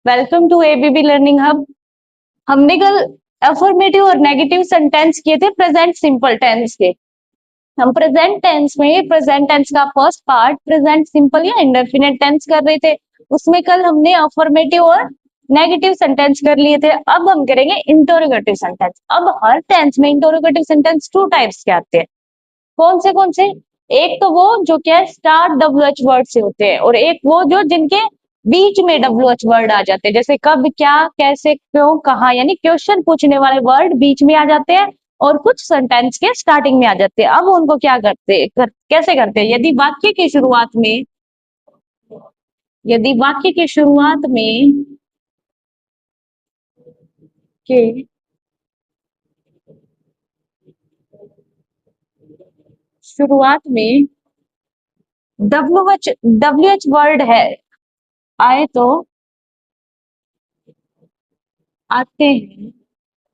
Welcome to ABB learning hub. हमने कल affirmative और नेगेटिव सेंटेंस किए थे प्रेजेंट सिंपल टेंस के। हम प्रेजेंट टेंस में प्रेजेंट टेंस का फर्स्ट पार्ट प्रेजेंट सिंपल या इंडेफिनिट टेंस कर रहे थे। उसमें कल हमने अफर्मेटिव और नेगेटिव सेंटेंस कर लिए थे। अब हम करेंगे इंटरोगेटिव सेंटेंस। अब हर टेंस में इंटरोगेटिव सेंटेंस टू टाइप्स के आते हैं। कौन से? एक तो वो जो क्या है स्टार्ट डब्ल्यू एच वर्ड से होते हैं, और एक वो जो जिनके बीच में डब्ल्यू एच वर्ड आ जाते हैं, जैसे कब, क्या, कैसे, क्यों, कहाँ, यानी क्वेश्चन पूछने वाले वर्ड बीच में आ जाते हैं और कुछ सेंटेंस के स्टार्टिंग में आ जाते हैं। अब उनको क्या कैसे करते हैं? यदि वाक्य की शुरुआत में के शुरुआत में डब्ल्यू एच वर्ड है आए तो आते हैं,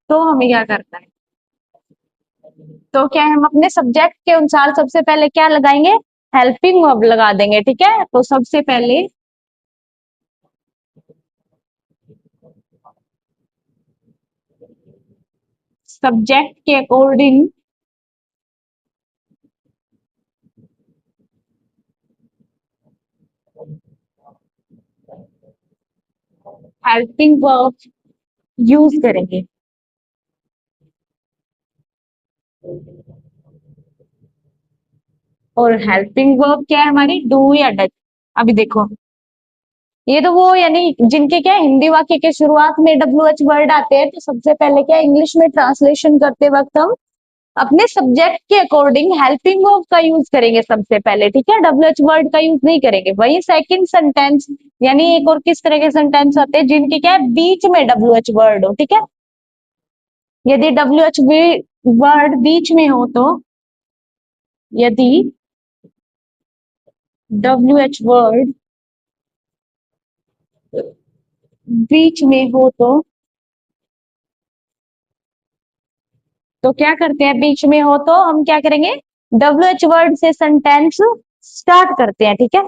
तो हमें क्या करना है? तो क्या है, हम अपने सब्जेक्ट के अनुसार सबसे पहले क्या लगाएंगे? हेल्पिंग वर्ब लगा देंगे। ठीक है, तो सबसे पहले सब्जेक्ट के अकॉर्डिंग हेल्पिंग वर्ब यूज करेंगे। और हेल्पिंग वर्ब क्या है हमारी? डू या डज। अभी देखो, ये तो वो यानी जिनके क्या है, हिंदी वाक्य के शुरुआत में डब्ल्यू एच वर्ड आते हैं, तो सबसे पहले क्या इंग्लिश में ट्रांसलेशन करते वक्त हम अपने सब्जेक्ट के अकॉर्डिंग हेल्पिंग वर्ब का यूज करेंगे सबसे पहले। ठीक है, डब्ल्यू एच वर्ड का यूज नहीं करेंगे। वही सेकंड सेंटेंस, यानी एक और किस तरह के सेंटेंस आते हैं जिनके क्या है बीच में डब्ल्यू एच वर्ड हो। ठीक है, यदि डब्ल्यू एच वर्ड बीच में हो तो, यदि डब्ल्यू एच वर्ड बीच में हो तो क्या करते हैं? बीच में हो तो हम क्या करेंगे? डब्ल्यू एच वर्ड से सेंटेंस स्टार्ट करते हैं। ठीक है,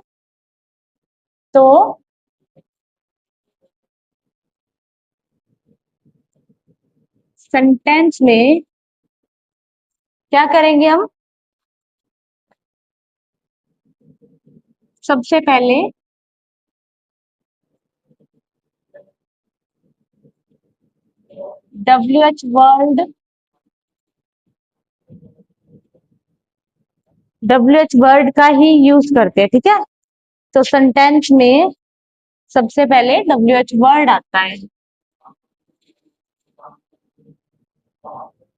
तो सेंटेंस में क्या करेंगे हम? सबसे पहले डब्ल्यू एच वर्ड का ही यूज करते हैं। ठीक है, तो सेंटेंस में सबसे पहले डब्ल्यू एच वर्ड आता है।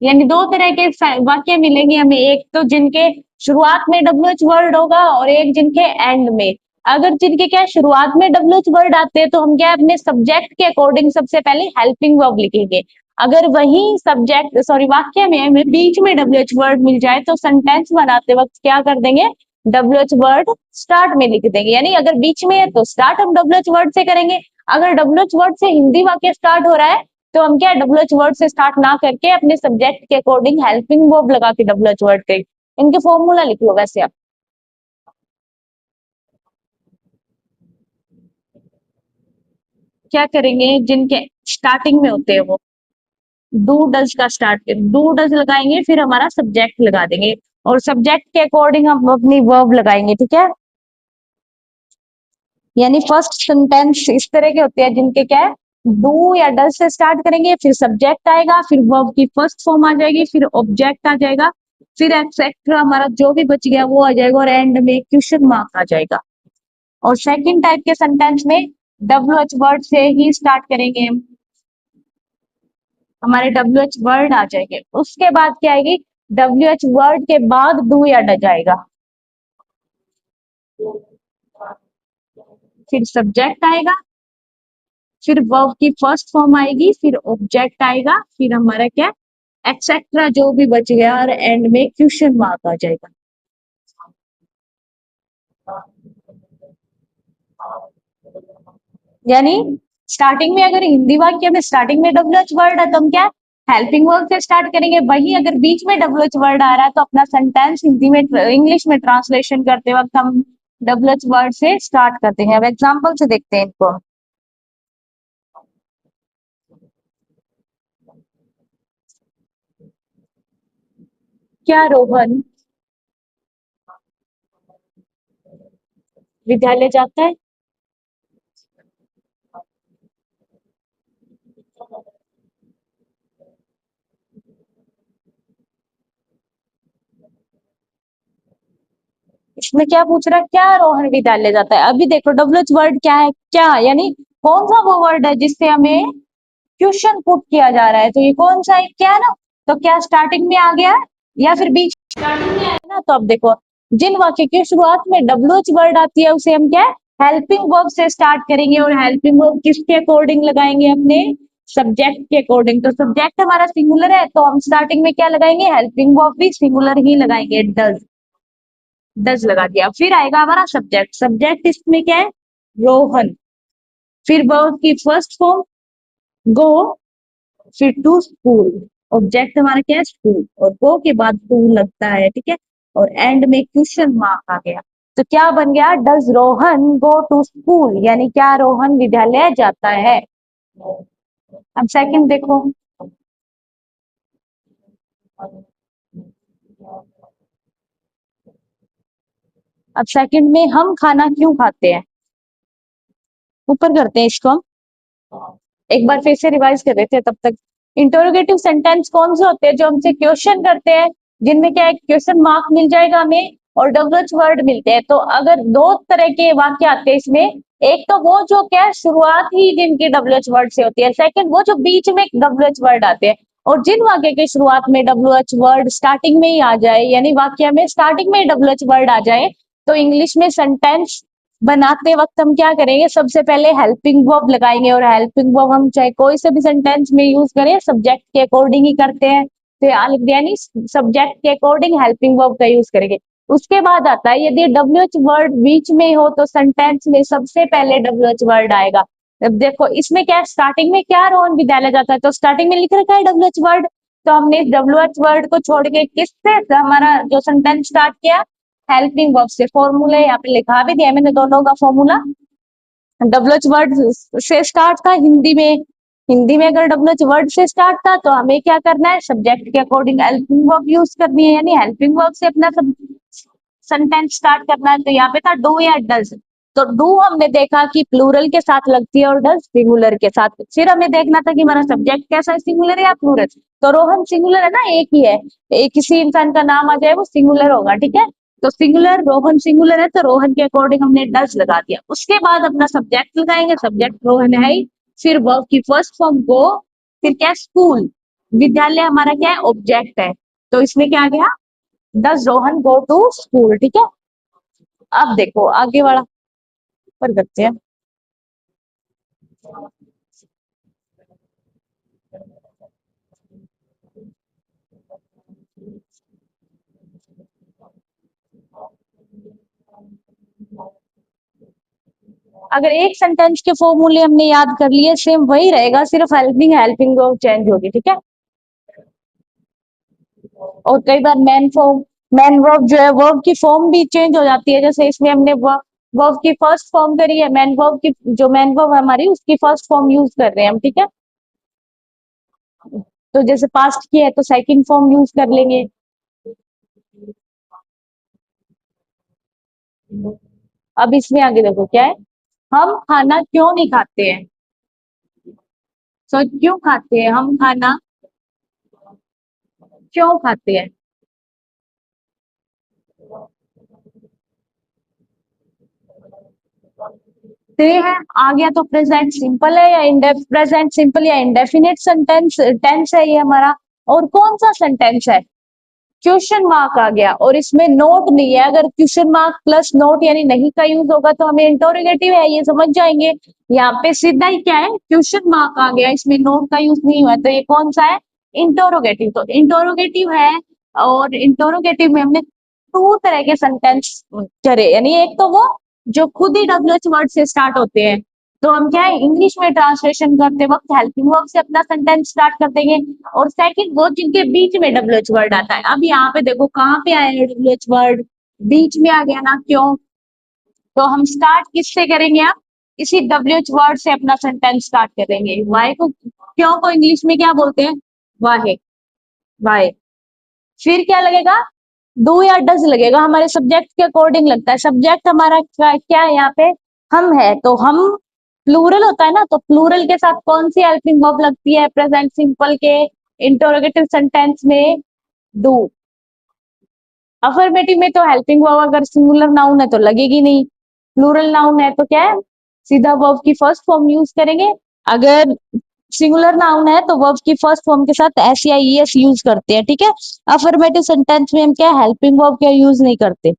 यानी दो तरह के वाक्य मिलेंगे हमें, एक तो जिनके शुरुआत में डब्ल्यू एच वर्ड होगा और एक जिनके एंड में। अगर जिनके क्या शुरुआत में डब्ल्यू एच वर्ड आते हैं तो हम क्या अपने सब्जेक्ट के अकॉर्डिंग सबसे पहले हेल्पिंग वर्ब लिखेंगे। अगर वही सब्जेक्ट सॉरी वाक्य में हमें बीच में डब्ल्यू एच वर्ड मिल जाए तो सेंटेंस बनाते वक्त क्या कर देंगे? डब्ल्यू एच वर्ड स्टार्ट में लिख देंगे। यानी अगर बीच में है तो स्टार्ट हम डब्ल्यू एच वर्ड से करेंगे। अगर डब्ल्यू एच वर्ड से हिंदी वाक्य स्टार्ट हो रहा है तो हम क्या डब्ल्यू एच वर्ड से स्टार्ट ना करके अपने सब्जेक्ट के अकॉर्डिंग हेल्पिंग वर्ब लगा के डब्ल्यू एच वर्ड के इनके फॉर्मूला लिख लो। वैसे आप क्या करेंगे? जिनके स्टार्टिंग में होते हैं वो डू डज का स्टार्ट डू डज लगाएंगे, फिर हमारा सब्जेक्ट लगा देंगे और सब्जेक्ट के अकॉर्डिंग हम अपनी वर्ब लगाएंगे। ठीक है, यानी फर्स्ट सेंटेंस इस तरह के होते हैं जिनके क्या है डू या डज से स्टार्ट करेंगे, फिर सब्जेक्ट आएगा, फिर वर्ब की फर्स्ट फॉर्म आ जाएगी, फिर ऑब्जेक्ट आ जाएगा, फिर एक्सेट्रा हमारा जो भी बच गया वो आ जाएगा और एंड में क्वेश्चन मार्क आ जाएगा। और सेकंड टाइप के सेंटेंस में डब्ल्यू एच वर्ड से ही स्टार्ट करेंगे हम, हमारे डब्ल्यू एच वर्ड आ जाएंगे। उसके बाद क्या आएगी? डब्ल्यू एच वर्ड के बाद डू या डज आएगा, फिर सब्जेक्ट आएगा, फिर वर्ब की फर्स्ट फॉर्म आएगी, फिर ऑब्जेक्ट आएगा, फिर हमारा क्या एक्सेट्रा जो भी बच गया और एंड में क्वेश्चन मार्क आ जाएगा। यानी स्टार्टिंग में अगर हिंदी वाक्य में स्टार्टिंग में डब्ल्यू एच वर्ड है तो हम क्या हेल्पिंग वर्ब से स्टार्ट करेंगे। वही अगर बीच में डब्ल्यू एच वर्ड आ रहा है तो अपना सेंटेंस हिंदी में इंग्लिश में ट्रांसलेशन करते वक्त हम डब्ल्यू एच वर्ड से स्टार्ट करते हैं। अब एग्जाम्पल से देखते हैं इनको। क्या रोहन विद्यालय जाता है? इसमें क्या पूछ रहा है, क्या रोहन विद्यालय जाता है? अभी देखो डब्ल्यूएच वर्ड क्या है, क्या यानी कौन सा वो वर्ड है जिससे हमें क्वेश्चन पुट किया जा रहा है, तो ये कौन सा है, क्या है ना? तो क्या स्टार्टिंग में आ गया या फिर बीच स्टार्टिंग में आया ना? तो अब देखो, जिन वाक्य की शुरुआत में डब्ल्यूएच वर्ड आती है उसे हम क्या है, हेल्पिंग वर्ब से स्टार्ट करेंगे। और हेल्पिंग वर्ब किसके अकॉर्डिंग लगाएंगे? अपने सब्जेक्ट के अकॉर्डिंग। तो सब्जेक्ट हमारा सिंगुलर है तो हम स्टार्टिंग में क्या लगाएंगे? हेल्पिंग वर्ब भी सिंगुलर ही लगाएंगे, डज लगा दिया। फिर आएगा हमारा सब्जेक्ट, सब्जेक्ट इसमें क्या है? रोहन। फिर वर्ब की फर्स्ट फॉर्म गो, फिर टू स्कूल। ऑब्जेक्ट हमारा क्या है? स्कूल, और गो के बाद टू लगता है, ठीक है। और एंड में क्वेश्चन मार्क आ गया। तो क्या बन गया? Does Rohan go to school, यानी क्या रोहन विद्यालय जाता है? अब सेकंड देखो। अब सेकंड में हम खाना क्यों खाते हैं? ऊपर करते हैं इसको हम एक बार फिर से रिवाइज कर देते हैं तब तक। इंटरोगेटिव सेंटेंस कौन से होते हैं? जो हमसे क्वेश्चन करते हैं, जिनमें क्या है, क्वेश्चन मार्क मिल जाएगा हमें और डबल वर्ड मिलते हैं। तो अगर दो तरह के वाक्य आते हैं इसमें, एक तो वो जो क्या है, शुरुआत ही जिनकी डबल वर्ड से होती है। सेकंड वो जो बीच में डबल वर्ड आते हैं। और जिन वाक्य के शुरुआत में डबल वर्ड स्टार्टिंग में ही आ जाए, यानी वाक्य में स्टार्टिंग में ही डबल वर्ड आ जाए, तो इंग्लिश में सेंटेंस बनाते वक्त हम क्या करेंगे? सबसे पहले हेल्पिंग वर्ब लगाएंगे। और हेल्पिंग वर्ब हम चाहे कोई से भी सेंटेंस में यूज करें, सब्जेक्ट के अकॉर्डिंग ही करते हैं। तो यानी सब्जेक्ट के अकॉर्डिंग हेल्पिंग वर्ब का यूज करेंगे। उसके बाद आता है, यदि डब्ल्यूएच वर्ड बीच में हो तो सेंटेंस में सबसे पहले डब्ल्यूएच वर्ड आएगा। अब देखो इसमें क्या है, स्टार्टिंग में क्या रोहन विद्यालय जाता है, तो स्टार्टिंग में लिख रखा है डब्ल्यूएच वर्ड। तो हमने इस डब्ल्यूएच वर्ड को छोड़ के किससे हमारा जो सेंटेंस स्टार्ट किया? हेल्पिंग वर्ब से। फॉर्मूला यहाँ पे लिखा भी दिया मैंने, दोनों का फॉर्मूला। डब्ल्यूएच वर्ड से स्टार्ट था हिंदी में। हिंदी में अगर डब्ल्यूएच वर्ड से स्टार्ट था तो हमें क्या करना है? सब्जेक्ट के अकॉर्डिंग हेल्पिंग वर्ब यूज करनी है, यानी हेल्पिंग वर्ब से अपना सब सेंटेंस स्टार्ट करना है। तो यहाँ पे था डू या डज। तो डू हमने देखा कि प्लूरल के साथ लगती है और डज सिंगुलर के साथ। फिर हमें देखना था कि हमारा सब्जेक्ट कैसा है, सिंगुलर या प्लूरल। तो रोहन सिंगुलर है ना, एक ही है। एक किसी इंसान का नाम आ जाए वो सिंगुलर होगा, ठीक है। तो सिंगुलर, रोहन सिंगुलर है तो रोहन के अकॉर्डिंग हमने डज लगा दिया। उसके बाद अपना सब्जेक्ट लगाएंगे, सब्जेक्ट रोहन है ही। फिर वर्ब की फर्स्ट फॉर्म गो, फिर क्या? स्कूल। विद्यालय हमारा क्या है? ऑब्जेक्ट है। तो इसमें क्या आ गया? Does Rohan go to school, ठीक है। अब देखो आगे वाला पर करते हैं। अगर एक सेंटेंस के फॉर्मूले हमने याद कर लिए, सेम वही रहेगा, सिर्फ हेल्पिंग हेल्पिंग वर्ब चेंज होगी, ठीक है। और कई बार मैन वर्ब जो है, वर्ब की फॉर्म भी चेंज हो जाती है। जैसे इसमें हमने वर्ब की फर्स्ट फॉर्म करी है, मैन वर्ब की जो मैन वर्ब है हमारी, उसकी फर्स्ट फॉर्म यूज कर रहे हैं हम, ठीक है। तो जैसे पास्ट की है तो सेकंड फॉर्म यूज कर लेंगे। अब इसमें आगे देखो क्या है, हम खाना क्यों नहीं खाते हैं? क्यों खाते हैं हम खाना? क्यों खाते हैं? ते है, आ गया तो प्रेजेंट सिंपल है या प्रेजेंट सिंपल या इंडेफिनिट सेंटेंस टेंस है ये हमारा। और कौन सा सेंटेंस है? क्वेश्चन मार्क आ गया और इसमें नोट नहीं है। अगर क्वेश्चन मार्क प्लस नोट यानी नहीं का यूज होगा तो हमें इंटरोगेटिव है ये समझ जाएंगे। यहाँ पे सीधा ही क्या है, क्वेश्चन मार्क आ गया, इसमें नोट का यूज नहीं हुआ, तो ये कौन सा है? इंटरोगेटिव। तो इंटरोगेटिव है। और इंटरोगेटिव में हमने टू तरह के सेंटेंस करे, यानी एक तो वो जो खुद ही डब्ल्यूएच वर्ड से स्टार्ट होते हैं। तो हम क्या है, इंग्लिश में ट्रांसलेशन करते वक्त हेल्पिंग वर्ब से अपना सेंटेंस स्टार्ट कर देंगे। और सेकंड वो जिनके बीच में डब्ल्यूएच वर्ड आता है। अब यहाँ पे देखो कहाँ पे आया है डब्ल्यूएच वर्ड? बीच में आ गया ना, क्यों? तो हम स्टार्ट किससे करेंगे? आप इसी डब्ल्यूएच वर्ड से अपना सेंटेंस स्टार्ट करेंगे। वाई को, क्यों को इंग्लिश में क्या बोलते हैं? वाहे, वाई। फिर क्या लगेगा, डू या डज लगेगा, हमारे सब्जेक्ट के अकॉर्डिंग लगता है। सब्जेक्ट हमारा क्या है यहाँ पे, हम है, तो हम प्लूरल होता है ना, तो प्लूरल के साथ कौन सी हेल्पिंग वर्ब लगती है प्रेजेंट सिंपल के इंटरोगेटिव सेंटेंस में, डू। अफर्मेटिव में तो हेल्पिंग वर्ब अगर सिंगुलर नाउन है तो लगेगी नहीं, प्लूरल नाउन है तो क्या है, सीधा वर्ब की फर्स्ट फॉर्म यूज करेंगे। अगर सिंगुलर नाउन है तो वर्ब की फर्स्ट फॉर्म के साथ एस या ईएस यूज करते हैं, ठीक है। अफर्मेटिव सेंटेंस में हम क्या हेल्पिंग वर्ब का यूज नहीं करते।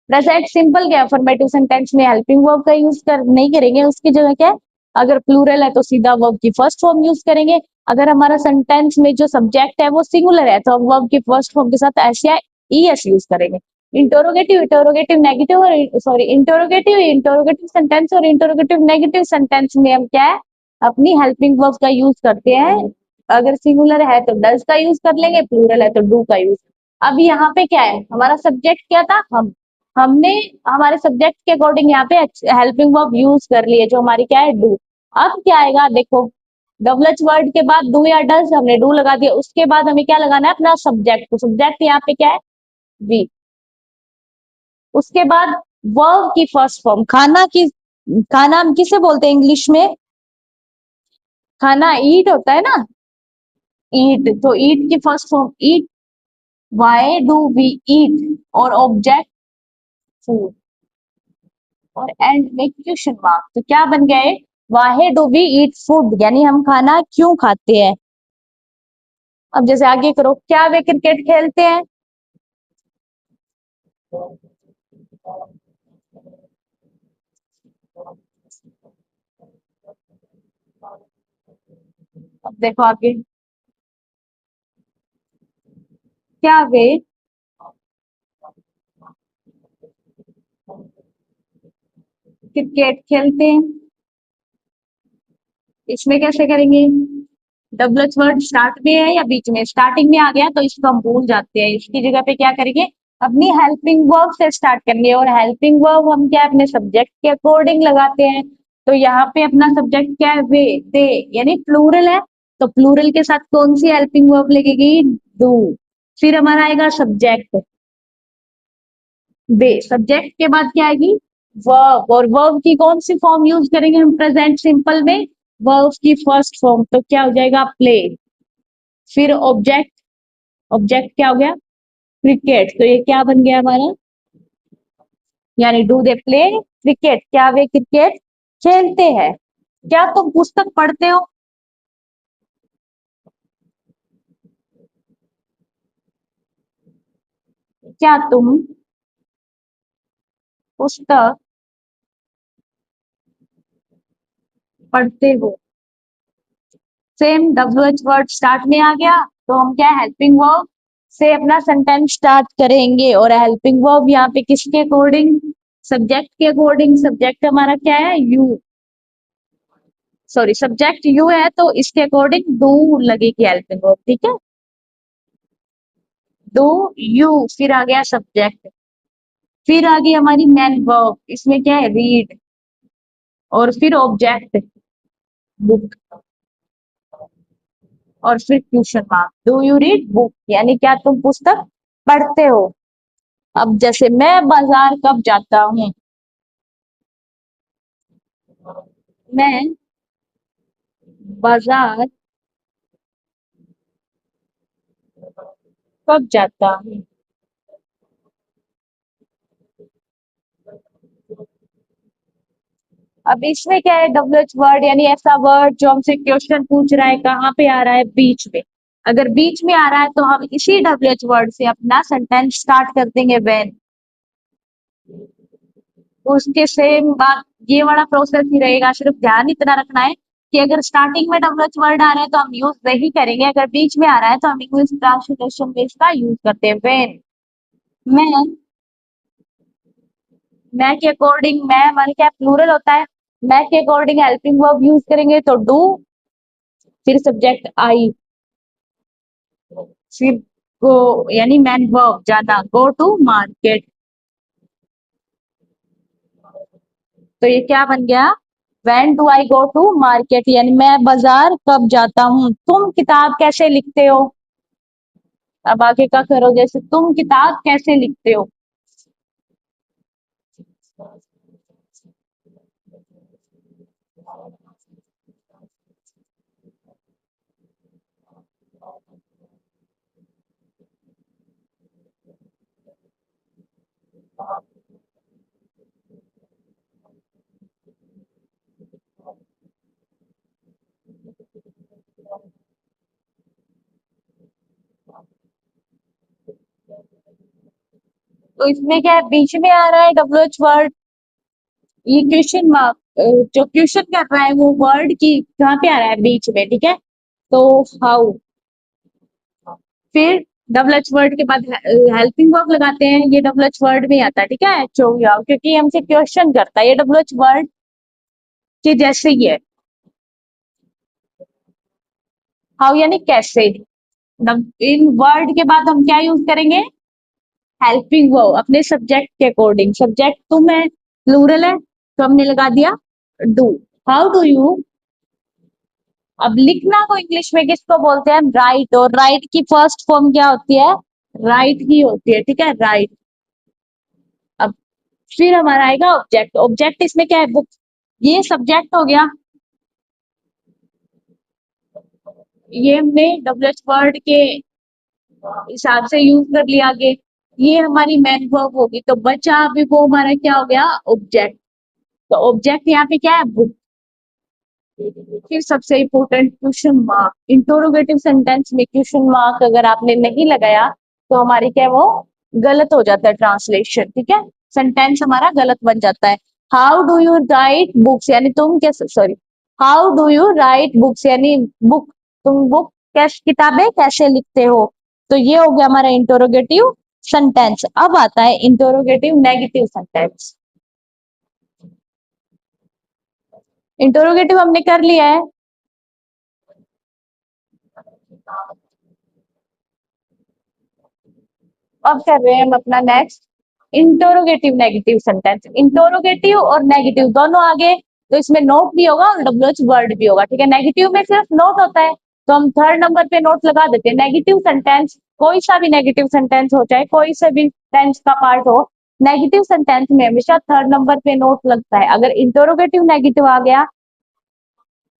प्रेजेंट सिंपल के अफर्मेटिव सेंटेंस में हेल्पिंग वर्ब का यूज कर नहीं करेंगे, उसकी जगह क्या है, अगर प्लूरल है तो सीधा वर्ब की फर्स्ट फॉर्म यूज करेंगे। अगर हमारा सेंटेंस में जो सब्जेक्ट है वो सिंगुलर है तो हम वर्ब की फर्स्ट फॉर्म के साथ एस या ईएस यूज करेंगे। इंटरोगेटिव इंटरोगेटिव नेगेटिव और सॉरी इंटरोगेटिव इंटरोगेटिव सेंटेंस और इंटरोगेटिव नेगेटिव सेंटेंस में हम क्या है अपनी हेल्पिंग वर्ब का यूज करते हैं। अगर सिंगुलर है तो डज का यूज कर लेंगे, प्लूरल है तो डू का यूज। अब यहाँ पे क्या है, हमारा सब्जेक्ट क्या था, हम, हमने हमारे सब्जेक्ट के अकॉर्डिंग यहाँ पे हेल्पिंग वर्ब यूज कर लिए जो हमारी क्या है, डू। अब क्या आएगा देखो, डबल एच वर्ड के बाद डू या डज हमने डू लगा दिया, उसके बाद हमें क्या लगाना है अपना सब्जेक्ट, तो सब्जेक्ट यहाँ पे क्या है, वी। उसके बाद वर्ब की फर्स्ट फॉर्म, खाना की, खाना हम किसे बोलते हैं इंग्लिश में, खाना ईट होता है ना, ईट, तो ईट की first form eat, why do we eat, और ऑब्जेक्ट फूड, और एंड में क्वेश्चन मार्क, तो क्या बन गया है, why do we eat food, यानी हम खाना क्यों खाते हैं। अब जैसे आगे करो, क्या वे क्रिकेट खेलते हैं, अब देखो आगे, क्या वे क्रिकेट खेलते हैं, इसमें कैसे करेंगे, डबल एच वर्ड स्टार्ट में है या बीच में, स्टार्टिंग में आ गया तो इसको हम भूल जाते हैं, इसकी जगह पे क्या करेंगे, अपनी हेल्पिंग वर्ब से स्टार्ट करेंगे, और हेल्पिंग वर्ब हम क्या अपने सब्जेक्ट के अकॉर्डिंग लगाते हैं। तो यहाँ पे अपना सब्जेक्ट क्या है, वे, दे, यानी प्लूरल है, तो प्लूरल के साथ कौन सी हेल्पिंग वर्ब लगेगी, डू। फिर हमारा आएगा सब्जेक्ट, दे, सब्जेक्ट के बाद क्या आएगी, वर्ब, और वर्ब की कौन सी फॉर्म यूज करेंगे हम प्रेजेंट सिंपल में, वर्ब की फर्स्ट फॉर्म, तो क्या हो जाएगा, प्ले। फिर ऑब्जेक्ट, ऑब्जेक्ट क्या हो गया, क्रिकेट, तो ये क्या बन गया हमारा, यानी डू दे प्ले क्रिकेट, क्या वे क्रिकेट खेलते हैं। क्या तुम पुस्तक पढ़ते हो, क्या तुम पुस्तक पढ़ते हो, same W H word start में आ गया, तो हम क्या हेल्पिंग वर्ब से अपना सेंटेंस स्टार्ट करेंगे, और हेल्पिंग वर्ब यहाँ पे किसके अकॉर्डिंग, सब्जेक्ट के अकॉर्डिंग, सब्जेक्ट हमारा क्या है, यू, सॉरी सब्जेक्ट यू है तो इसके अकॉर्डिंग डू लगेगी हेल्पिंग वर्ब, ठीक है, डू यू, फिर आ गया सब्जेक्ट, फिर आ गई हमारी मैन वर्ब, इसमें क्या है, रीड, और फिर ऑब्जेक्ट बुक, और फिर question mark, do you read book, यानी क्या तुम पुस्तक पढ़ते हो। अब जैसे मैं बाजार कब जाता हूँ, मैं बाजार कब जाता हूँ, अब इसमें क्या है, डब्ल्यू एच वर्ड, यानी ऐसा वर्ड जो हमसे क्वेश्चन पूछ रहा है कहाँ पे आ रहा है, बीच में। अगर बीच में आ रहा है तो हम इसी डब्ल्यू एच वर्ड से अपना सेंटेंस स्टार्ट कर देंगे, व्हेन। उसके सेम बात, ये वाला प्रोसेस ही रहेगा, सिर्फ ध्यान इतना रखना है कि अगर स्टार्टिंग में डब्ल्यू एच वर्ड आ रहा है तो हम यूज वही करेंगे, अगर बीच में आ रहा है तो हम इंग्लिश ट्रांसलेशन में इसका यूज करते हैं, व्हेन। मैं, मैं के अकॉर्डिंग, मैं हमारे क्या प्लूरल होता है, मैं के अकॉर्डिंग हेल्पिंग वर्ब यूज करेंगे तो डू, फिर सब्जेक्ट आई, फिर गो, यानी मैन वर्ब जाना, गो टू मार्केट, तो ये क्या बन गया, when do I go to market, यानी मैं बाजार कब जाता हूँ। तुम किताब कैसे लिखते हो, अब आगे का करो, जैसे तुम किताब कैसे लिखते हो। तो इसमें क्या है, बीच में आ रहा है डब्ल्यू एच वर्ड। ये क्वेश्चन मार्क, जो क्वेश्चन कर रहा है वो वर्ड की कहाँ पे आ रहा है, बीच में, ठीक है। तो हाउ, फिर डबल एच वर्ड के बाद हेल्पिंग वर्ब लगाते हैं, ये डबल एच वर्ड में आता है, ठीक है, क्योंकि हमसे क्वेश्चन करता है, ये डबल एच वर्ड के जैसे ही है। हाउ यानी कैसे। इन वर्ड के बाद हम क्या यूज करेंगे, हेल्पिंग वर्ब अपने सब्जेक्ट के अकॉर्डिंग। सब्जेक्ट तुम है, प्लूरल है, तो हमने लगा दिया डू। How do you. अब लिखना को इंग्लिश में किसको बोलते हैं, राइट, और राइट की फर्स्ट फॉर्म क्या होती है, राइट ही होती है, ठीक है, राइट। अब फिर हमारा आएगा ऑब्जेक्ट। ऑब्जेक्ट इसमें क्या है, बुक। ये सब्जेक्ट हो गया, ये हमने डब्ल्यू एच वर्ड के हिसाब से यूज कर लिया आगे। ये हमारी मेन वर्ब होगी, तो बचा अभी वो हमारा क्या हो गया, ऑब्जेक्ट। तो ऑब्जेक्ट यहाँ पे क्या है, बुक। फिर सबसे important question mark. Interrogative sentence में क्वेश्चन मार्क अगर आपने नहीं लगाया तो हमारी क्या है, वो गलत हो जाता है ट्रांसलेशन, ठीक है, सेंटेंस हमारा गलत बन जाता है। How do you right books, यानी तुम कैसे, sorry, how do you right books यानी बुक, तुम बुक कैसे, किताबें कैसे लिखते हो। तो ये हो गया हमारा इंटरोगेटिव सेंटेंस। अब आता है इंटरोगेटिव नेगेटिव सेंटेंस। इंटरोगेटिव हमने कर लिया है। अब कर रहे हैं हम अपना next interrogative negative sentence. Interrogative और नेगेटिव दोनों आगे, तो इसमें नोट भी होगा और डब्ल्यू एच वर्ड भी होगा, ठीक है। नेगेटिव में सिर्फ नोट होता है, तो हम थर्ड नंबर पे नोट लगा देते हैं। नेगेटिव सेंटेंस, कोई सा भी नेगेटिव सेंटेंस हो, चाहे कोई सा भी टेंस का पार्ट हो, नेगेटिव सेंटेंस में हमेशा थर्ड नंबर पे नोट लगता है। अगर इंटरोगेटिव नेगेटिव आ गया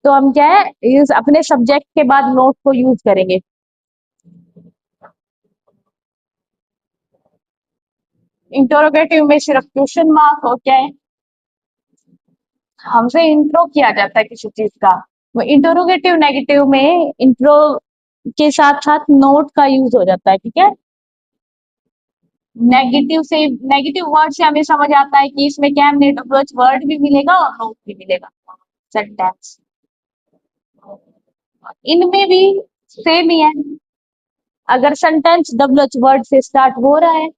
तो हम क्या है, अपने सब्जेक्ट के बाद नोट को यूज करेंगे। इंटरोगेटिव में सिर्फ क्वेश्चन मार्क हो, क्या है, हमसे इंट्रो किया जाता है किसी चीज का। वो इंटरोगेटिव नेगेटिव में इंट्रो के साथ साथ नोट का यूज हो जाता है, ठीक है। नेगेटिव से, नेगेटिव वर्ड से हमें समझ आता है कि इसमें क्या, हमने डब्ल्यूएच वर्ड भी मिलेगा और नोट भी मिलेगा, सेंटेंस। इनमें भी सेम ही है। अगर सेंटेंस डब्ल्यूएच वर्ड से स्टार्ट हो रहा है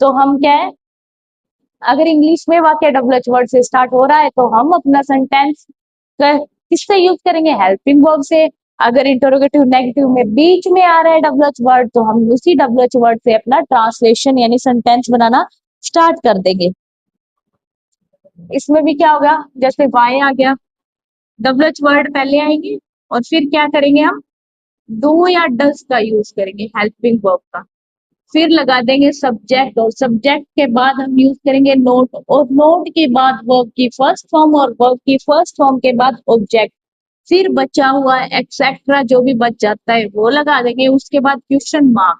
तो हम क्या है, अगर इंग्लिश में वाक्य डब्ल्यूएच वर्ड से स्टार्ट हो रहा है तो हम अपना सेंटेंस किससे यूज करेंगे, हेल्पिंग वर्ब से। अगर इंटरोगेटिव नेगेटिव में बीच में आ रहा है डब्ल्यूएच वर्ड तो हम उसी डब्ल्यूएच वर्ड से अपना ट्रांसलेशन यानी सेंटेंस बनाना स्टार्ट कर देंगे। इसमें भी क्या होगा, जैसे वाई आ गया, डब्ल्यूएच वर्ड पहले आएंगे और फिर क्या करेंगे हम, डू या डज का यूज करेंगे हेल्पिंग वर्ब का। फिर लगा देंगे सब्जेक्ट, और सब्जेक्ट के बाद हम यूज करेंगे नोट, और नोट के बाद वर्ब की फर्स्ट फॉर्म, और वर्ब की फर्स्ट फॉर्म के बाद ऑब्जेक्ट। फिर बचा हुआ एक्सेट्रा जो भी बच जाता है वो लगा देंगे, उसके बाद क्वेश्चन मार्क।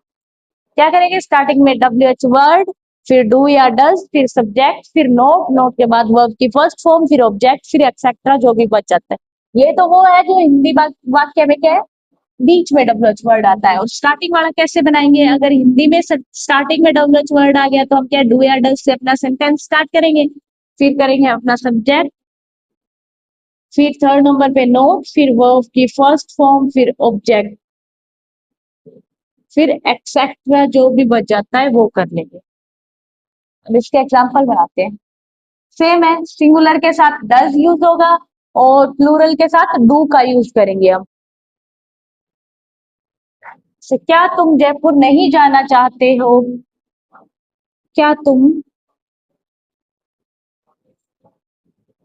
क्या करेंगे, स्टार्टिंग में डब्ल्यू एच वर्ड, फिर डू या डज, फिर सब्जेक्ट, फिर नोट, नोट के बाद वर्ब की फर्स्ट फॉर्म, फिर ऑब्जेक्ट, फिर एक्सेट्रा जो भी बच जाता है। ये तो वो है जो हिंदी वाक्य में क्या है, बीच में डब्ल्यू एच वर्ड आता है। और स्टार्टिंग वाला कैसे बनाएंगे, अगर हिंदी में स्टार्टिंग में डब्ल्यू एच वर्ड आ गया तो हम क्या, डू या डज से अपना सेंटेंस स्टार्ट करेंगे। फिर करेंगे अपना सब्जेक्ट, फिर थर्ड नंबर पे नोट, फिर वर्ब की फर्स्ट फॉर्म, फिर ऑब्जेक्ट, फिर एक्सेट्रा जो भी बच जाता है वो कर लेंगे। अब इसके एग्जाम्पल बनाते हैं। सेम है, सिंगुलर के साथ डज यूज होगा और प्लूरल के साथ डू का यूज करेंगे हम। क्या तुम जयपुर नहीं जाना चाहते हो, क्या तुम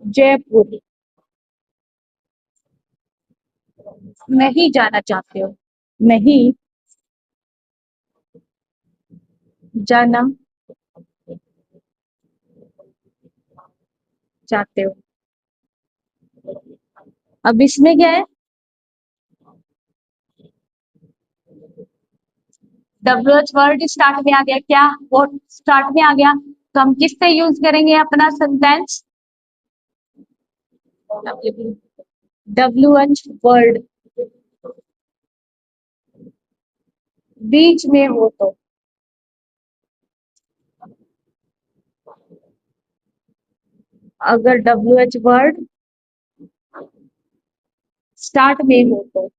जयपुर नहीं जाना चाहते हो, नहीं जाना चाहते हो। अब इसमें क्या है, डब्ल्यू एच वर्ड स्टार्ट में आ गया, क्या वो स्टार्ट में आ गया, तो हम किस पे यूज करेंगे अपना सेंटेंस, डब्ल्यू एच वर्ड बीच में हो तो, अगर डब्ल्यू एच वर्ड स्टार्ट में हो तो।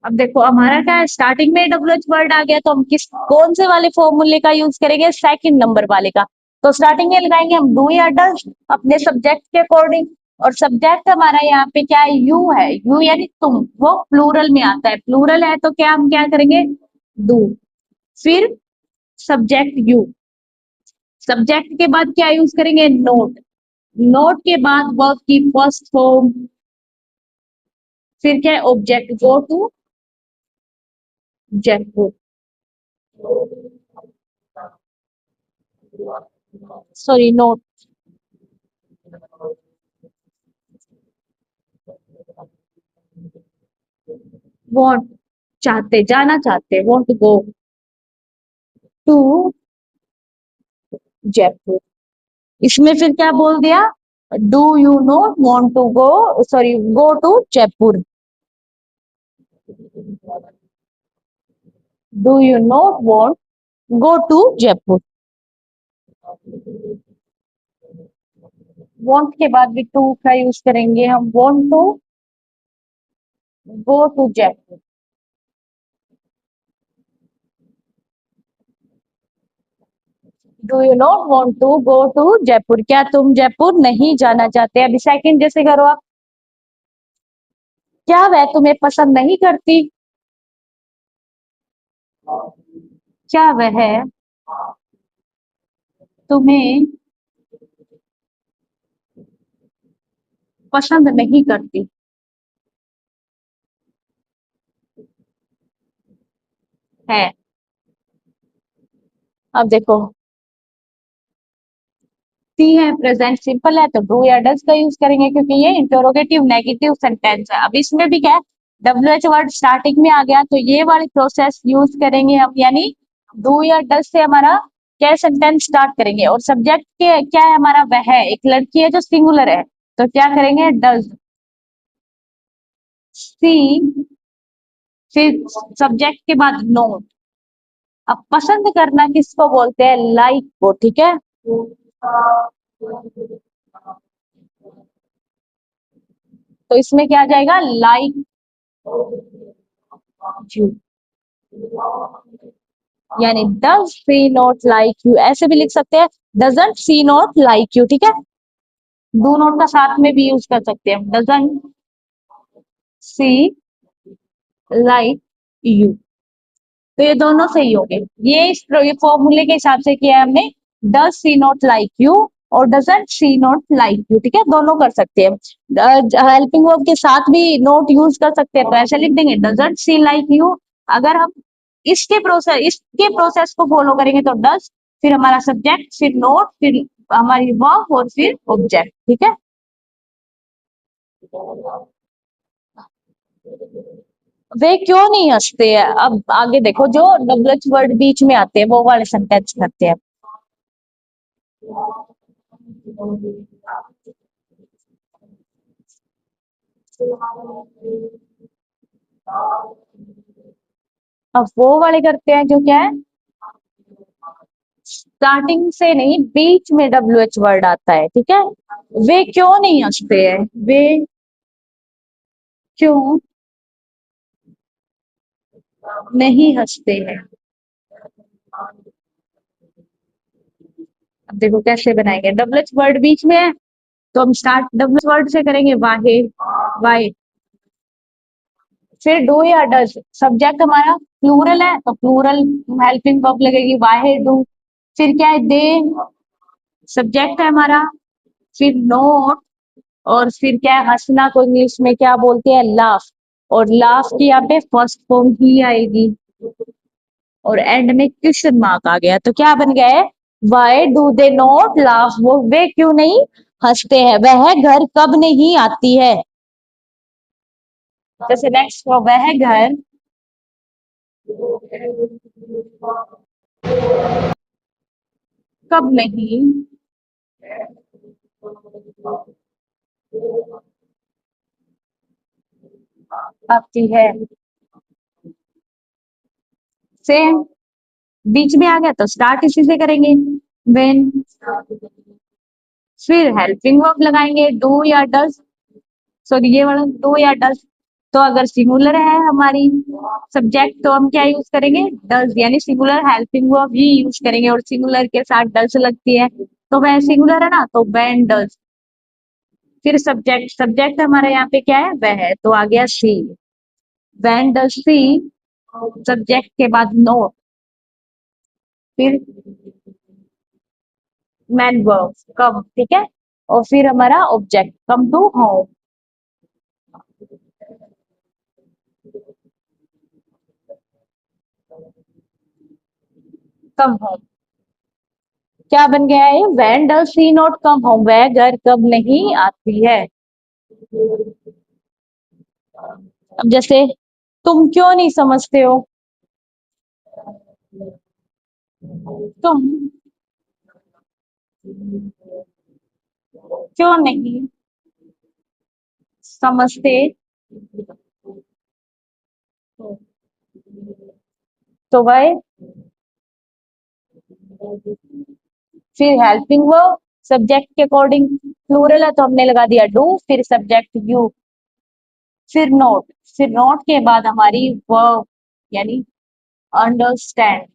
अब देखो हमारा क्या है, स्टार्टिंग में डब्ल्यू एच वर्ड आ गया तो हम किस कौन से वाले फॉर्मूले का यूज करेंगे, सेकंड नंबर वाले का। तो स्टार्टिंग में लगाएंगे हम डू या डज अपने सब्जेक्ट के अकॉर्डिंग, और सब्जेक्ट हमारा यहाँ पे क्या है, यू है, यू यानी तुम, वो प्लूरल में आता है, प्लूरल है तो क्या हम क्या करेंगे, डू, फिर सब्जेक्ट यू, सब्जेक्ट के बाद क्या यूज करेंगे, नोट, नोट के बाद वर्ब की फर्स्ट फॉर्म, फिर क्या है, object, go to Jaipur, sorry not, want चाहते, जाना चाहते, want to go to Jaipur. इसमें फिर क्या बोल दिया, do you not want to go, sorry go to Jaipur, do you not want go to Jaipur. Want के बाद भी टू का यूज करेंगे हम, want to go to Jaipur, do you not want to go to Jaipur, क्या तुम जयपुर नहीं जाना चाहते। अभी सेकंड जैसे करो आप, क्या वह तुम्हें पसंद नहीं करती, क्या वह तुम्हें पसंद नहीं करती है। अब देखो सी है, प्रेजेंट सिंपल है तो डू या डज का यूज करेंगे क्योंकि ये इंटरोगेटिव नेगेटिव सेंटेंस है। अब इसमें भी क्या है, डब्ल्यू एच वर्ड स्टार्टिंग में आ गया तो ये वाली प्रोसेस यूज करेंगे हम, यानी डू या डज से हमारा क्या सेंटेंस स्टार्ट करेंगे, और सब्जेक्ट के क्या है हमारा, वह है, एक लड़की है जो सिंगुलर है, तो क्या करेंगे, डज, सी, फिर सब्जेक्ट के बाद नोट। अब पसंद करना किसको बोलते हैं, लाइक को, ठीक है। तो इसमें क्या आ जाएगा, लाइक यू, यानी does she not like you, ऐसे भी लिख सकते हैं, doesn't she not like you, ठीक है। डू नॉट का साथ में भी यूज कर सकते हैं, डजंट सी लाइक यू, तो ये दोनों सही हो गए। ये इस फॉर्मूले के हिसाब से किया है हमने, does she not like you और doesn't she not like you, ठीक है, दोनों कर सकते हैं। हेल्पिंग वर्ब के साथ भी नोट यूज कर सकते हैं, तो ऐसे लिख देंगे डजंट सी लाइक यू। अगर हम इसके प्रोसेस को फॉलो करेंगे तो डज, फिर हमारा सब्जेक्ट, फिर नोट, फिर हमारी वर्ब और फिर ऑब्जेक्ट, ठीक है। वे क्यों नहीं हंसते हैं, अब आगे देखो जो डबल एच वर्ड बीच में आते हैं वो वाले सेंटेंस करते हैं। अब वो वाले करते हैं जो क्या है, स्टार्टिंग से नहीं, बीच में डब्ल्यू एच वर्ड आता है, ठीक है। वे क्यों नहीं हंसते हैं, वे क्यों नहीं हंसते हैं। अब देखो कैसे बनाएंगे, डब्ल्यू एच वर्ड बीच में है तो हम स्टार्ट डब्ल्यू एच वर्ड से करेंगे, वाहे, वाई, फिर डू या डज, सब्जेक्ट हमारा प्लूरल है तो प्लूरल हेल्पिंग वर्ब लगेगी, वाहे डू, फिर क्या है, दे, सब्जेक्ट है हमारा, फिर नोट, और फिर क्या है, हंसना को इंग्लिश में क्या बोलते हैं, लाफ, और लाफ की यहाँ पे फर्स्ट फॉर्म ही आएगी, और एंड में क्वेश्चन मार्क आ गया, तो क्या बन गया है, why do they not laugh, वो वे क्यों नहीं हंसते हैं, वह घर कब नहीं आती है। जैसे नेक्स्ट, वह घर कब नहीं आती है, सेम, बीच में आ गया तो स्टार्ट इसी से करेंगे, व्हेन, फिर हेल्पिंग वर्ब लगाएंगे, डू या डज, सॉरी ये वाला डू या डज। तो अगर सिंगुलर है हमारी सब्जेक्ट, तो हम क्या यूज करेंगे, डज, यानी सिंगुलर हेल्पिंग वर्ब ही यूज करेंगे, और सिंगुलर के साथ डज लगती है, तो वह सिंगुलर है ना, तो व्हेन डज। फिर सब्जेक्ट, सब्जेक्ट हमारा यहाँ पे क्या है, वह है, तो आ गया सी, व्हेन डज सी, सब्जेक्ट के बाद नोट, फिर मैन वर्ब कब, ठीक है, और फिर हमारा object come to home, come home. क्या बन गया है, when does she not come home, वह घर कब नहीं आती है। अब जैसे, तुम क्यों नहीं समझते हो, तुम क्यों नहीं समझते, तो वह, फिर हेल्पिंग वर्ब सब्जेक्ट के अकॉर्डिंग, प्लूरल है तो हमने लगा दिया डू, फिर सब्जेक्ट यू, फिर नोट, फिर नोट के बाद हमारी वर्ब, यानी अंडरस्टैंड,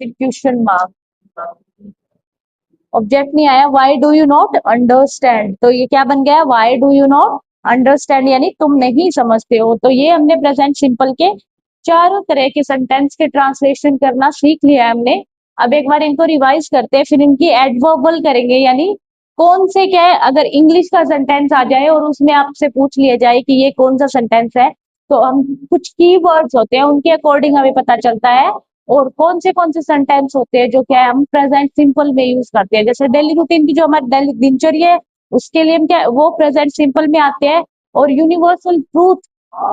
फिर क्वेश्चन मार्क, ऑब्जेक्ट नहीं आया, why do you not understand, तो ये क्या बन गया, why do you not understand, यानी तुम नहीं समझते हो। तो ये हमने प्रेजेंट सिंपल के चारों तरह के सेंटेंस के ट्रांसलेशन करना सीख लिया है हमने। अब एक बार इनको रिवाइज करते हैं, फिर इनकी एडवर्बल करेंगे, यानी कौन से, क्या है, अगर इंग्लिश का सेंटेंस आ जाए और उसमें आपसे पूछ लिया जाए कि ये कौन सा सेंटेंस है, तो हम कुछ की वर्ड्स होते हैं उनके अकॉर्डिंग हमें पता चलता है, और कौन से सेंटेंस होते हैं जो क्या है हम प्रेजेंट सिंपल में यूज करते हैं। जैसे डेली रूटीन की जो हमारी डेली दिनचर्या है, उसके लिए हम क्या, वो प्रेजेंट सिंपल में आते हैं, और यूनिवर्सल ट्रूथ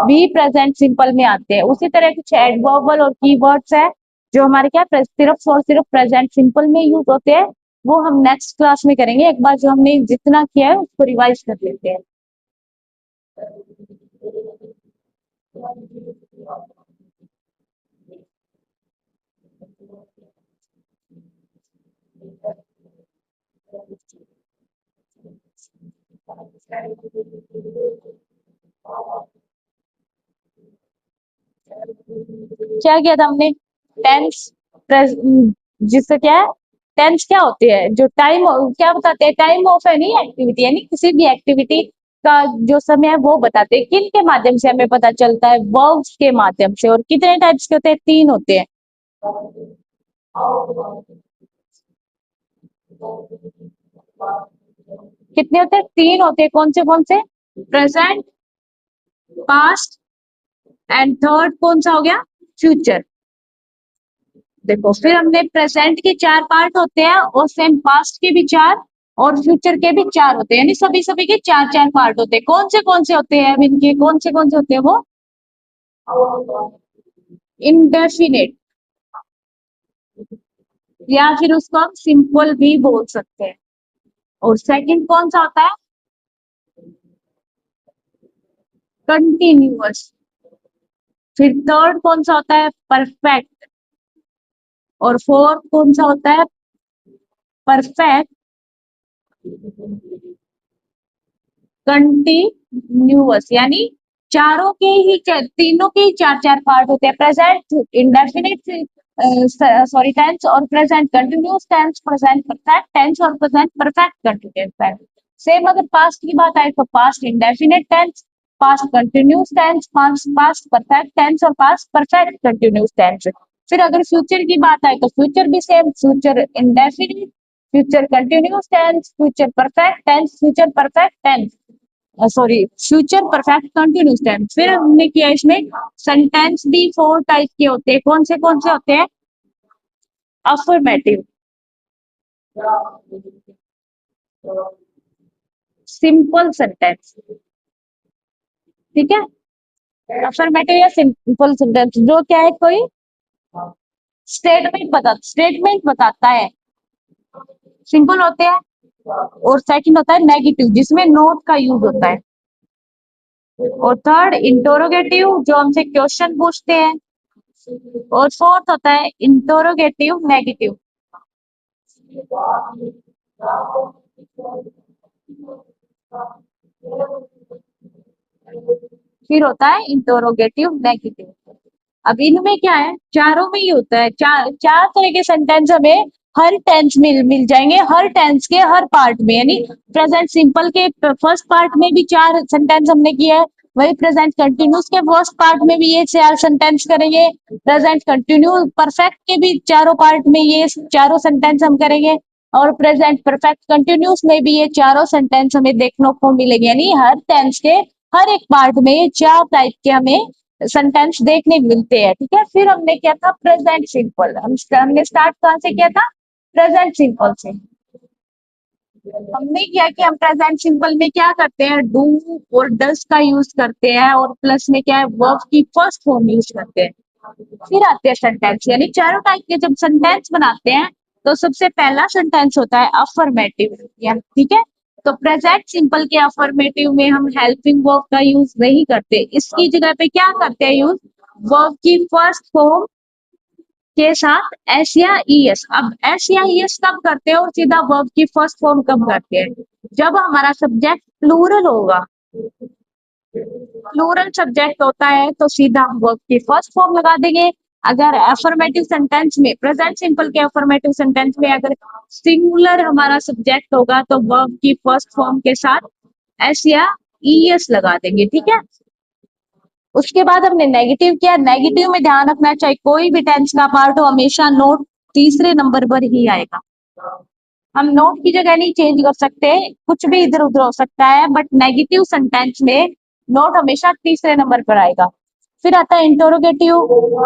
भी प्रेजेंट सिंपल में आते हैं। उसी तरह कुछ एडवर्बल और कीवर्ड्स है जो हमारे क्या सिर्फ और सिर्फ प्रेजेंट सिंपल में यूज होते हैं, वो हम नेक्स्ट क्लास में करेंगे। एक बार जो हमने जितना किया है उसको रिवाइज कर लेते हैं। क्या किया था हमने, टेंस, जिससे क्या है, टेंस क्या होती है, जो टाइम, क्या बताते हैं, टाइम ऑफ एनी एक्टिविटी, यानी किसी भी एक्टिविटी का जो समय है वो बताते हैं। किन के माध्यम से हमें पता चलता है, वर्ब्स के माध्यम से। और कितने टाइप्स के होते हैं, तीन होते हैं। कितने होते हैं, तीन होते हैं। कौन से, प्रेजेंट, पास्ट, एंड थर्ड कौन सा हो गया, फ्यूचर। देखो, फिर हमने प्रेजेंट के चार पार्ट होते हैं, और सेम पास्ट के भी चार, और फ्यूचर के भी चार होते हैं, यानी सभी सभी के चार चार पार्ट होते हैं। कौन से होते हैं, अब इनके कौन से होते हैं वो, इनडेफिनेट, या फिर उसको हम सिंपल भी बोल सकते हैं। और सेकंड कौन सा होता है, कंटिन्यूअस। फिर थर्ड कौन सा होता है, परफेक्ट। और फोर्थ कौन सा होता है, परफेक्ट कंटिन्यूअस। यानी चारों के ही तीनों के ही चार चार पार्ट होते हैं, प्रेजेंट इंडेफिनिट, सॉरी टेंस, और present continuous tense, present perfect tense, और present perfect continuous tense. Same अगर पास्ट की बात आए तो past indefinite tense, past continuous tense, past perfect tense, और पास्ट परफेक्ट कंटिन्यूअस टेंस। फिर अगर फ्यूचर की बात आए तो फ्यूचर भी same, future indefinite, future continuous tense, future perfect tense, future perfect tense. Sorry, future perfect continuous tense. फिर हमने किया इसमें सेंटेंस भी 4 टाइप के होते हैं। कौन से होते हैं? अफर्मेटिव, सिंपल सेंटेंस, ठीक है। अफर्मेटिव या सिंपल सेंटेंस जो क्या है, कोई स्टेटमेंट बताता है, सिंपल होते हैं। और सेकंड होता है नेगेटिव, जिसमें नोट का यूज होता है। और थर्ड इंटरोगेटिव, जो हमसे क्वेश्चन पूछते हैं। और फोर्थ होता है इंटरोगेटिव नेगेटिव। फिर होता है इंटरोगेटिव नेगेटिव। अब इनमें क्या है, चारों में ही होता है। चार चार तरह के सेंटेंस हमें हर टेंस में मिल जाएंगे, हर टेंस के हर पार्ट में। यानी प्रेजेंट सिंपल के फर्स्ट पार्ट में भी 4 सेंटेंस हमने किया है, वही प्रेजेंट कंटिन्यूस के फर्स्ट पार्ट में भी ये 4 सेंटेंस करेंगे। प्रेजेंट कंटिन्यूस परफेक्ट के भी चारों पार्ट में ये चारों सेंटेंस हम करेंगे। और प्रेजेंट परफेक्ट कंटिन्यूस में भी ये चारों सेंटेंस हमें देखने को मिलेंगे। यानी हर टेंस के हर एक पार्ट में ये 4 टाइप के हमें सेंटेंस देखने मिलते हैं, ठीक है। फिर हमने किया था प्रेजेंट सिंपल। हमने स्टार्ट कहाँ से किया था? प्रेजेंट सिंपल से। हमने किया कि हम प्रेजेंट सिंपल में क्या करते हैं, डू और डस का यूज करते हैं, और प्लस में क्या है, वर्ब की फर्स्ट फॉर्म यूज करते हैं। फिर आते हैं सेंटेंस, यानी चारों टाइप के जब सेंटेंस बनाते हैं तो सबसे पहला सेंटेंस होता है अफर्मेटिव, या ठीक है। तो प्रेजेंट सिंपल के अफर्मेटिव में हम हेल्पिंग वर्ब का यूज नहीं करते, इसकी जगह पे क्या करते हैं यूज, वर्ब की फर्स्ट फॉर्म के साथ एस या ई एस। अब एस या ई एस कब करते हैं और सीधा वर्ब की फर्स्ट फॉर्म कब करते हैं? जब हमारा सब्जेक्ट प्लूरल होगा। प्लूरल सब्जेक्ट होता है तो सीधा हम वर्ब की फर्स्ट फॉर्म लगा देंगे। अगर अफर्मेटिव सेंटेंस में, प्रेजेंट सिंपल के अफर्मेटिव सेंटेंस में अगर सिंगुलर हमारा सब्जेक्ट होगा तो वर्ब की फर्स्ट फॉर्म के साथ एस या ई एस लगा देंगे, ठीक है। उसके बाद हमने नेगेटिव किया। नेगेटिव में ध्यान रखना चाहिए, कोई भी टेंस का पार्ट हो हमेशा नोट तीसरे नंबर पर ही आएगा। हम नोट की जगह नहीं चेंज कर सकते, कुछ भी इधर उधर हो सकता है, बट नेगेटिव सेंटेंस में नोट हमेशा तीसरे नंबर पर आएगा। फिर आता है इंटरोगेटिव,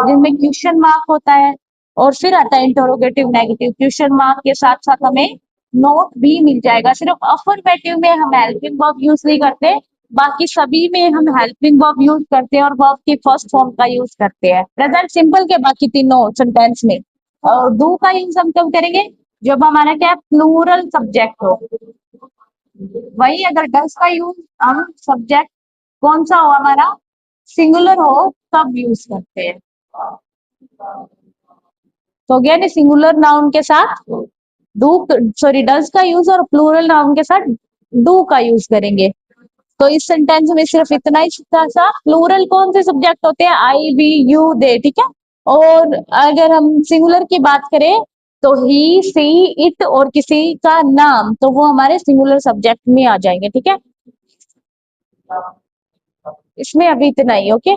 जिसमें क्वेश्चन मार्क होता है। और फिर आता है इंटरोगेटिव नेगेटिव, क्वेश्चन मार्क के साथ साथ हमें नोट भी मिल जाएगा। सिर्फ अफर्मेटिव में हम हेल्पिंग वर्ब यूज नहीं करते, बाकी सभी में हम हेल्पिंग वर्ब यूज करते हैं और वर्ब की फर्स्ट फॉर्म का यूज करते हैं। प्रेजेंट सिंपल के बाकी तीनों सेंटेंस में। और डू का यूज हम कब करेंगे? जब हमारा क्या, प्लूरल सब्जेक्ट हो। वही अगर डस का यूज हम सब्जेक्ट कौन सा हो हमारा, सिंगुलर हो, तब यूज करते हैं। तो गया नहीं, सिंगुलर नाउन के साथ डू, सॉरी डज का यूज, और प्लूरल नाउन के साथ डू का यूज करेंगे। तो इस सेंटेंस में सिर्फ इतना ही सा, प्लूरल कौन से सब्जेक्ट होते हैं, आई वी यू दे, ठीक है। और अगर हम सिंगुलर की बात करें तो ही सी इट और किसी का नाम, तो वो हमारे सिंगुलर सब्जेक्ट में आ जाएंगे, ठीक है। इसमें अभी इतना ही, ओके।